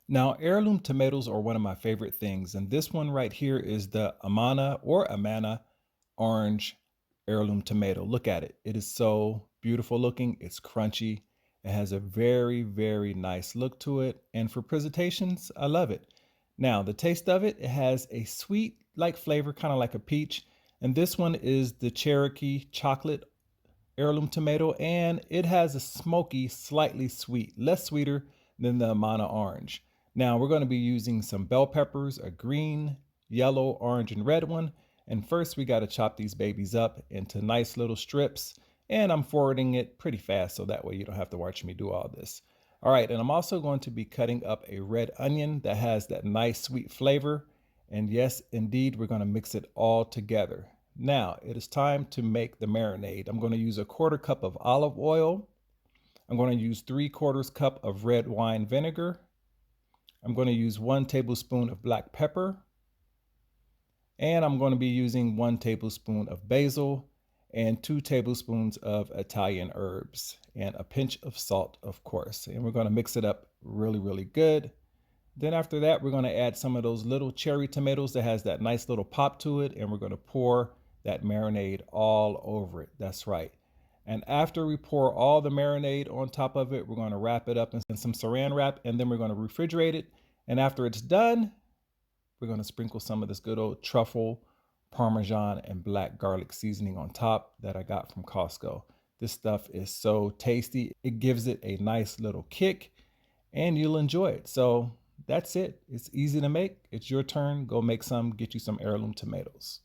Now, heirloom tomatoes are one of my favorite things, and this one right here is the Amana orange heirloom tomato. Look at it. It is so beautiful looking. It's crunchy. It has a very, very nice look to it. And for presentations, I love it. Now, the taste of it, it has a sweet like flavor, kind of like a peach. And this one is the Cherokee chocolate heirloom tomato, and it has a smoky, slightly sweet, less sweeter than the Amana orange. Now we're going to be using some bell peppers, a green, yellow, orange, and red one. And first we got to chop these babies up into nice little strips. And I'm forwarding it pretty fast so that way you don't have to watch me do all this. All right, and I'm also going to be cutting up a red onion that has that nice sweet flavor. And yes, indeed, we're going to mix it all together. Now it is time to make the marinade. I'm going to use a quarter cup of olive oil. I'm going to use 3/4 cup of red wine vinegar. I'm going to use 1 tablespoon of black pepper. And I'm going to be using 1 tablespoon of basil and 2 tablespoons of Italian herbs and a pinch of salt, of course. And we're going to mix it up really, really good. Then after that, we're going to add some of those little cherry tomatoes that has that nice little pop to it. And we're going to pour that marinade all over it. That's right. And after we pour all the marinade on top of it, we're going to wrap it up in some saran wrap, and then we're going to refrigerate it. And after it's done, we're going to sprinkle some of this good old truffle, Parmesan, and black garlic seasoning on top that I got from Costco. This stuff is so tasty. It gives it a nice little kick and you'll enjoy it. So that's it. It's easy to make. It's your turn. Go make some, get you some heirloom tomatoes.